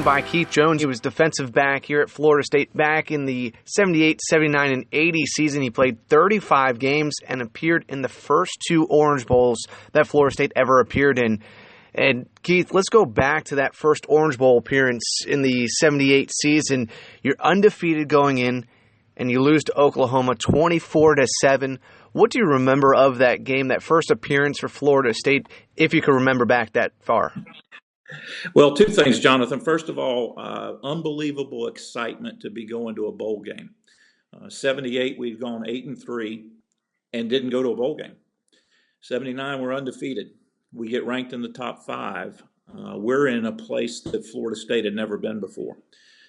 by Keith Jones. He was defensive back here at Florida State back in the 78, 79, and 80 season. He played 35 games and appeared in the first 2 Orange Bowls that Florida State ever appeared in. And Keith, let's go back to that first Orange Bowl appearance in the 78 season. You're undefeated going in, and you lose to Oklahoma 24-7. What do you remember of that game, that first appearance for Florida State, if you can remember back that far? Well, 2 things, Jonathan. First of all, unbelievable excitement to be going to a bowl game. 78, we'd gone 8-3 and didn't go to a bowl game. 79, we're undefeated. We get ranked in the top 5. We're in a place that Florida State had never been before.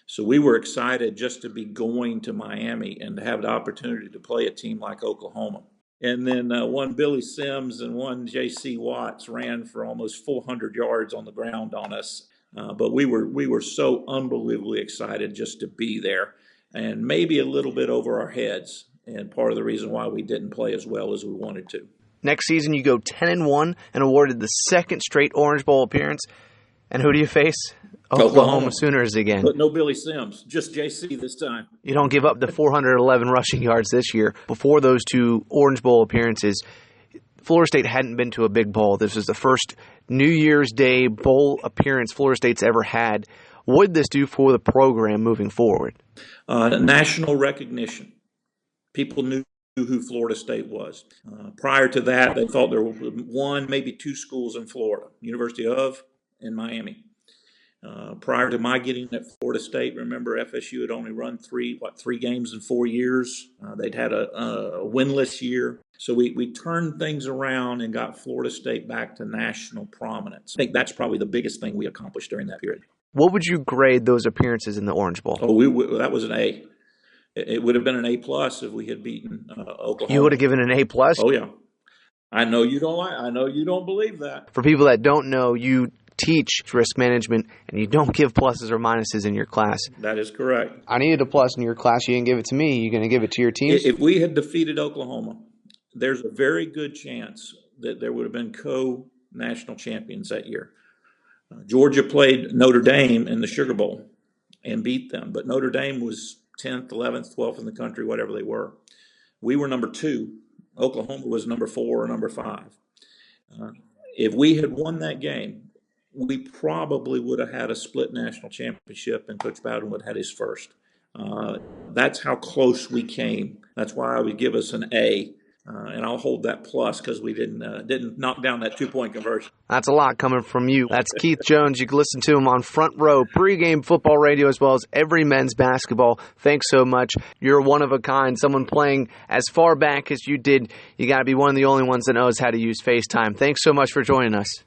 So we were excited just to be going to Miami and to have the opportunity to play a team like Oklahoma. And then one Billy Sims and one J.C. Watts ran for almost 400 yards on the ground on us. But we were so unbelievably excited just to be there, and maybe a little bit over our heads. And part of the reason why we didn't play as well as we wanted to. Next season, you go 10-1 and awarded the second straight Orange Bowl appearance. And who do you face? Oklahoma Sooners again. But no Billy Sims, just JC this time. You don't give up the 411 rushing yards this year. Before those 2 Orange Bowl appearances, Florida State hadn't been to a big bowl. This was the first New Year's Day bowl appearance Florida State's ever had. What did this do for the program moving forward? National recognition. People knew who Florida State was. Prior to that, they thought there were 1, maybe 2 schools in Florida, University of and Miami. Prior to my getting at Florida State, remember FSU had only run 3 games in 4 years. They'd had a winless year. So we turned things around and got Florida State back to national prominence. I think that's probably the biggest thing we accomplished during that period. What would you grade those appearances in the Orange Bowl? Oh, that was an A. It would have been an A+ if we had beaten Oklahoma. You would have given an A+? Oh, yeah. I know you don't believe that. For people that don't know, you teach risk management, and you don't give pluses or minuses in your class. That is correct. I needed a plus in your class. You didn't give it to me. You're going to give it to your team? If we had defeated Oklahoma, there's a very good chance that there would have been co-national champions that year. Georgia played Notre Dame in the Sugar Bowl and beat them, but Notre Dame was 10th, 11th, 12th in the country, whatever they were. We were number 2. Oklahoma was number 4 or number 5. If we had won that game, we probably would have had a split national championship, and Coach Bowden would have had his first. That's how close we came. That's why I would give us an A, and I'll hold that plus because we didn't knock down that 2-point conversion. That's a lot coming from you. That's Keith Jones. You can listen to him on Front Row pregame football radio as well as every men's basketball. Thanks so much. You're one of a kind. Someone playing as far back as you did. You got to be one of the only ones that knows how to use FaceTime. Thanks so much for joining us.